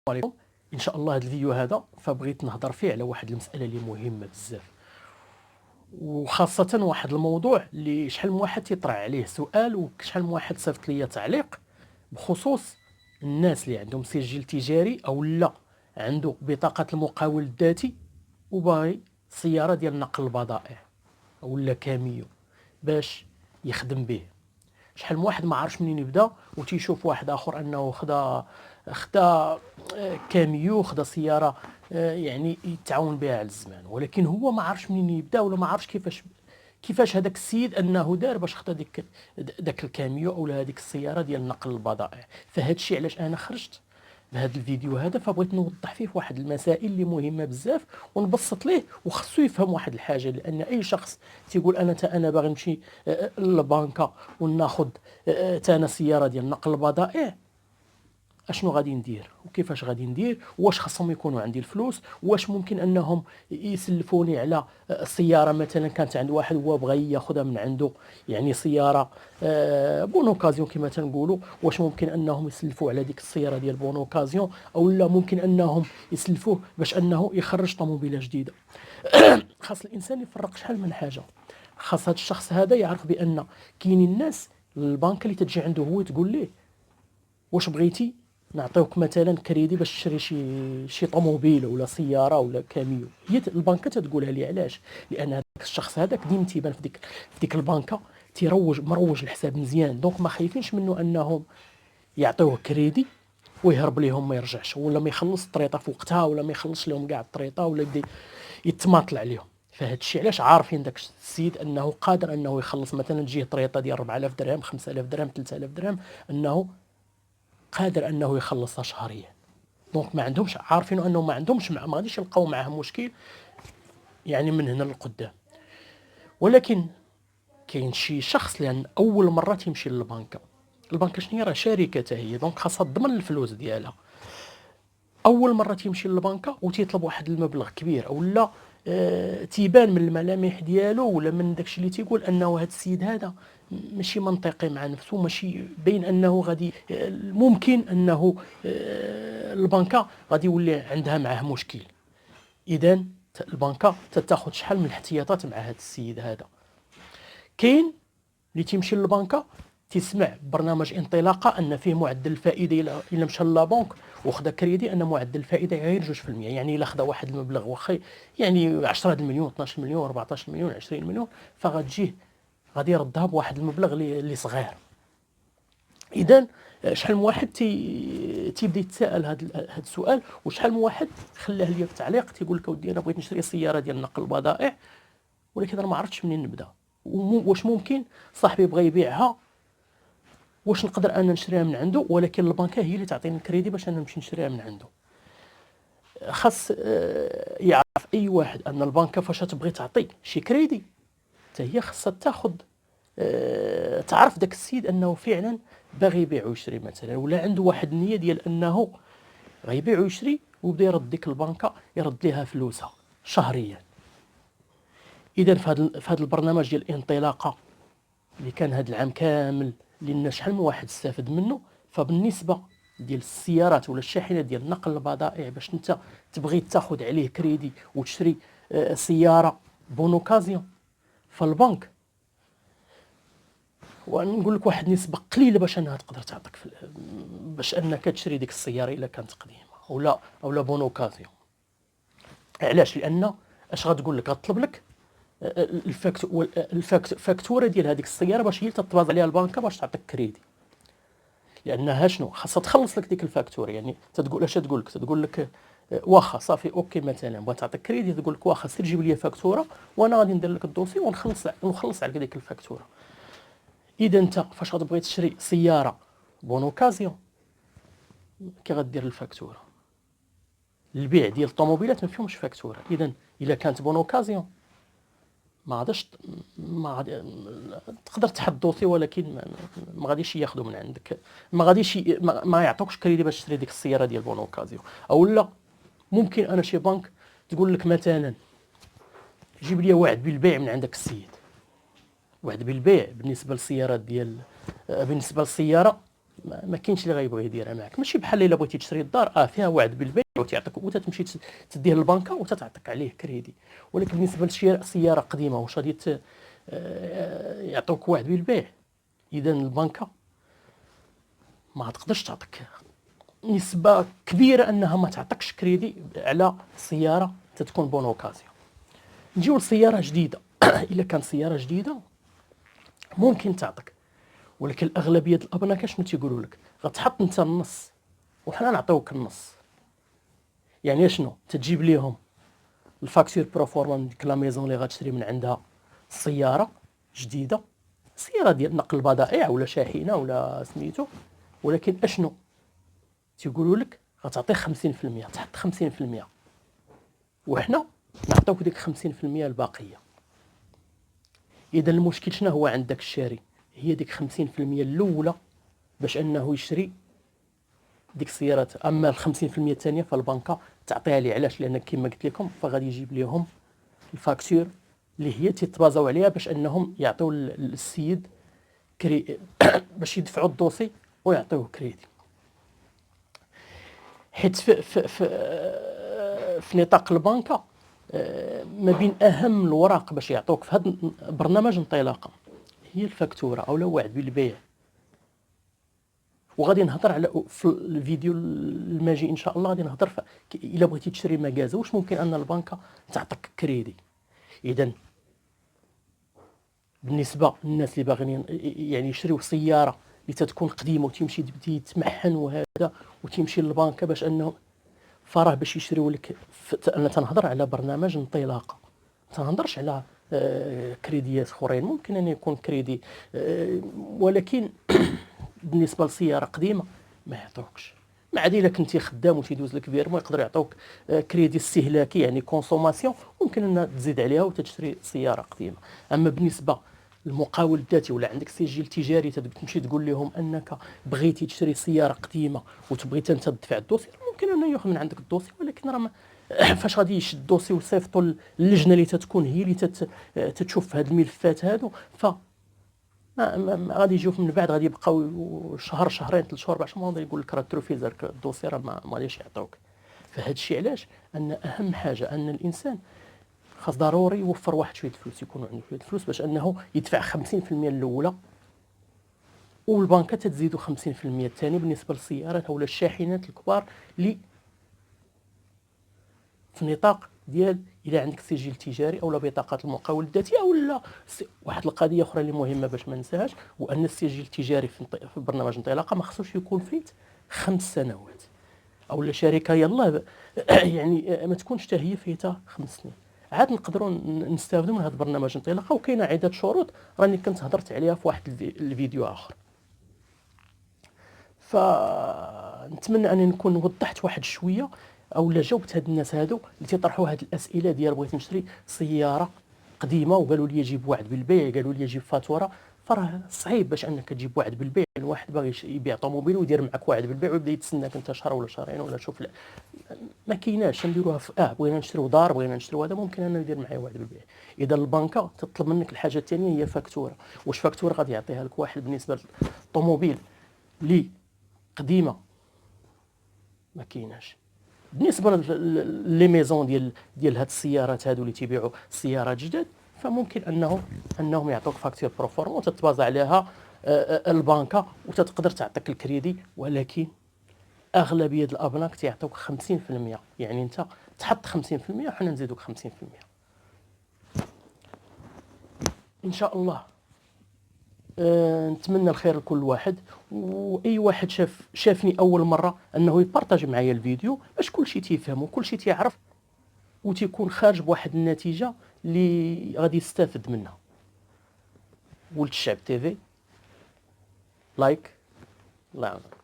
عليكم. ان شاء الله هذا الفيديو هذا فبغيت نهضر فيه على واحد المساله اللي مهمه بزاف، وخاصه واحد الموضوع اللي شحال من واحد تيطرح عليه سؤال وشحال من واحد صيفط ليا تعليق بخصوص الناس اللي عندهم سجل تجاري او لا عنده بطاقه المقاول الذاتي وباغي سياره ديال نقل البضائع او لا كاميو باش يخدم به. شحال من واحد ما عارفش منين يبدا وتيشوف واحد اخر انه خدا كاميو، خدا سياره يعني يتعاون بها على الزمان، ولكن هو ما عارفش منين يبدا ولا ما عارفش كيفاش هذاك السيد انه دار باش خدا داك الكاميو او هذيك السياره ديال نقل البضائع. فهاد الشيء علاش انا خرجت بهذا الفيديو هذا، فبغيت نوضح فيه واحد المسائل اللي مهمه بزاف ونبسط ليه وخصو يفهم واحد الحاجه. لان اي شخص تيقول انا باغي نمشي للبنكه وناخذ انا سياره ديال نقل البضائع، اشنو غادي ندير وكيفاش غادي ندير، واش خاصهم يكونوا عندي الفلوس، واش ممكن انهم يسلفوني على سياره مثلا كانت عند واحد هو بغى ياخذها من عنده، يعني سياره بون اوكازيون كما تنقولوا، واش ممكن انهم يسلفوا على ديك السياره ديال بون اوكازيون او لا ممكن انهم يسلفوه باش انه يخرج طوموبيله جديده. خاص الانسان يفرق شحال من حاجه. خاص هذا الشخص هذا يعرف بان كاينين الناس البنك اللي تجي عنده هو تقول ليه واش بغيتي نعطيوك مثلا كريدي باش تشري شي طوموبيل ولا سياره ولا كاميو. هي البنكه تتقولها لي علاش؟ لان هذاك الشخص هذاك ديما تيبان في ديك البنكه مروج الحساب مزيان، دونك ما خايفينش منه انهم يعطيوه كريدي ويهرب ليهم ما يرجعش، ولا ما يخلص الطريطه في وقتها، ولا ما يخلصش لهم كاع الطريطه، ولا يبدا يتماطل عليهم. فهاد الشيء علاش عارفين داك السيد انه قادر انه يخلص مثلا تجيه طريطه ديال 4000 درهم 5000 درهم 3000 درهم، انه قادر انه يخلصها شهريا. دونك ما عندهمش، عارفين انه ما عندهمش، ما غاديش يلقاو معاه مشكل يعني من هنا للقدام. ولكن كاين شي شخص لان اول مره تيمشي للبنكه، البنكه شنو هي؟ راه شركه هي، دونك خاصها تضمن الفلوس ديالها. اول مره تيمشي للبنكه وتيطلب واحد المبلغ كبير او لا تيبان من الملامح ديالو ولا من داكشي اللي تيقول انه هذا السيد هذا ماشي منطقي مع نفسه، ماشي بين انه غادي ممكن انه البنكه غادي يولي عندها معاه مشكل. اذا البنكه تاخذ شحال من الاحتياطات مع هذا السيد هذا. كاين اللي تيمشي للبنكه تسمع برنامج انطلاقه ان فيه معدل الفائده الا مشى لابونك وخدا كريدي ان معدل الفائده غير 2%، يعني الا خدا واحد المبلغ واخا يعني 10 المليون 12 مليون 14 مليون 20 مليون فغتجيه غادي يردها بواحد المبلغ اللي صغير. اذا شحال من واحد تيبدا يتساءل هذا السؤال، وشحال من واحد خلاه ليا في التعليق تيقول لك اودي انا بغيت نشري سياره ديال نقل البضائع ولكن انا ما عرفتش منين نبدا، واش ممكن صاحبي بغى يبيعها واش نقدر انا نشريها من عنده، ولكن البنكه هي اللي تعطيني الكريدي باش انا نمشي نشريها من عنده. خاص يعرف اي واحد ان البنكه فاش تبغي تعطي شي كريدي حتى هي خاصها تاخذ تعرف داك السيد انه فعلا باغي يبيع ويشري مثلا، ولا عنده واحد النيه ديال انه غيبيع ويشري ويبدا يرد ديك البنكه يرد ليها فلوسها شهريا. اذا في هذا البرنامج ديال الانطلاقه اللي كان هذا العام كامل اللي لنا شحال من واحد استفد منه، فبالنسبه ديال السيارات ولا الشاحنه ديال نقل البضائع باش انت تبغي تاخذ عليه كريدي وتشري سياره بون اوكازيون، فالبنك ونقول لك واحد النسبه قليله باش انها تقدر تعطيك باش انك تشري ديك السياره الا كانت قديمه او لا بون اوكازيون. علاش؟ لان اش غتقول لك؟ غتطلب لك الفاكتوره ديال هذيك السياره باش هي تطباز عليها البنكه باش تعطيك كريدي، لانها شنو خاصها تخلص لك ديك الفاكتوره. يعني تقول اش تقول لك واخا صافي اوكي مثلا بغات تعطيك كريدي تقول لك واخا سير جيب لي فاكتوره وانا غادي ندير لك الدوسي ونخلص عليك ديك الفاكتوره. اذا انت فاش غتبغي تشري سياره بون اوكازيون كي غدير الفاكتوره؟ البيع ديال الطوموبيلات ما فيهمش فاكتوره، اذا الا كانت بون اوكازيون ما غادي تقدر تحط دوسي ولكن ما غاديش ياخذوا من عندك، ما غاديش ما يعطوكش كريدي باش تشري ديك السياره ديال بون اوكازيون. او لا ممكن انا شي بنك تقول لك مثلا جيب لي وعد بالبيع من عندك السيد، وعد بالبيع بالنسبه للسيارات ديال بالنسبه للسياره ما كاينش اللي غيبغي يديرها معك. ماشي بحال الا بغيتي تشري الدار فيها وعد بالبيع وتعطيك وتتمشي تديه للبنكه وتتعطيك عليه كريدي. ولكن بالنسبه لشي سياره قديمه واش غادي يعطوك وعد بالبيع؟ اذا البنكه ما تقدرش تعطيك، نسبه كبيره انها ما تعطيكش كريدي على سياره تتكون بون اوكازيون. نجيو لسياره جديده الا كان سياره جديده ممكن تعطيك، ولكن الاغلبيه الابناء شنو تيقولوا لك؟ غتحط انت النص وحنا نعطيوك النص. يعني شنو؟ تجيب ليهم الفاكتور بروفورما من ديك لا ميزون اللي غتشري من عندها سياره جديده، سياره ديال نقل البضائع ولا شاحنه ولا سميتو، ولكن اشنو تيقولوا لك؟ غتعطي 50%، تحط 50%، وحنا نعطيوك ديك 50% الباقيه. اذا المشكل شنو هو عندك الشاري؟ هي ديك 50% الاولى باش انه يشري ديك السيارات. اما ال 50% الثانيه فالبنكه تعطيها ليه. علاش؟ لان كما قلت لكم فغادي يجيب لهم الفاكتور اللي هي تيتبازاو عليها باش انهم يعطيو للسيد باش يدفعوا الدوسي ويعطيوه كريدي. حيت في نطاق البنكه ما بين اهم الوراق باش يعطوك في هذا برنامج انطلاقه هي الفاكتوره او وعد بالبيع. وغادي نهضر على في الفيديو الماجي ان شاء الله، غادي نهضر الا بغيتي تشري مكازا واش ممكن ان البنكه تعطيك كريدي. اذا بالنسبه للناس اللي باغيين يعني يشريو سياره اللي تتكون قديمه وتمشي تبدي يتمحن وهذا وتمشي للبنكه باش انه فراه باش يشريو لك انا تنهضر على برنامج انطلاقه، تنهضرش على كريديات اخرين. ممكن ان يكون كريدي ولكن بالنسبه لسياره قديمه ما يعطوكش. ما عاد الا كنتي خدام وتيدوز لك فيرمون يقدروا يعطوك كريدي استهلاكي يعني كونسوماسيون، ممكن ان تزيد عليها وتشري سياره قديمه. اما بالنسبه للمقاول الذاتي ولا عندك سجل تجاري تمشي تقول لهم انك بغيتي تشري سياره قديمه وتبغي انت تدفع الدوسي، ممكن انه ياخذ من عندك الدوسي، ولكن راه فاش غادي يشد الدوسي ويصيفطوا اللجنه اللي تتكون هي اللي تتشوف هاد الملفات هادو، ف ما غادي يجيو من بعد غادي يبقاو شهر شهرين 3 شهور 4 شهور يقول لك راه تروفيزر الدوسي راه ما غاديش يعطوك. فهاد الشيء علاش ان اهم حاجه ان الانسان خاص ضروري يوفر واحد شويه فلوس، يكون عنده شويه فلوس باش انه يدفع 50% الاولى والبنكه تزيدوا 50% الثاني بالنسبه للسيارات ولا الشاحنات الكبار اللي في نطاق ديال الى عندك سجل تجاري او بطاقه المقاول الذاتي او لا. واحد القضيه اخرى اللي مهمه باش ما ننساهاش هو ان السجل التجاري في برنامج انطلاقه ما خصوش يكون فيت 5 سنوات او لا شركه يلا يعني ما تكونش حتى هي فيتها 5 سنين. عاد نقدروا نستافدوا من هذا البرنامج انطلاقه، وكاينه عده شروط راني كنت هضرت عليها في واحد الفيديو اخر. فنتمنى اني نكون وضحت واحد شويه او لا جاوبت هاد الناس هادو اللي تيطرحوا هاد الاسئله ديال بغيت نشري سياره قديمه وقالوا لي جيب وعد بالبيع، قالوا لي جيب فاتوره. فراه صعيب باش انك تجيب وعد بالبيع. الواحد باغي يبيع طوموبيل ويدير معك وعد بالبيع ويبدا يتسناك انت شهر ولا شهرين ولا شوف لا. ما كايناش نديروها في بغينا نشريو دار بغينا نشريو هذا ممكن انه يدير معايا وعد بالبيع. اذا البنكه تطلب منك الحاجه الثانيه هي فاكتوره. واش فاكتوره غادي يعطيها لك واحد بالنسبه للطوموبيل لي قديمه؟ ما كايناش. بالنسبه لي ميزون ديال هاد السيارات هادو اللي تيبيعوا سيارات جداد فممكن انهم يعطوك فاكتور بروفورما وتتبازا عليها البنكه وتتقدر تعطيك الكريدي. ولكن اغلبيه الابناك تيعطوك 50%، يعني انت تحط 50% وحنا نزيدوك 50%. ان شاء الله نتمنى الخير لكل واحد، واي واحد شافني اول مره انه يبارطاج معايا الفيديو باش كلشي تيفهم وكلشي تيعرف وتيكون خارج بواحد النتيجه اللي غادي يستافد منها. ولد الشعب تيفي لايك الله يعاونك.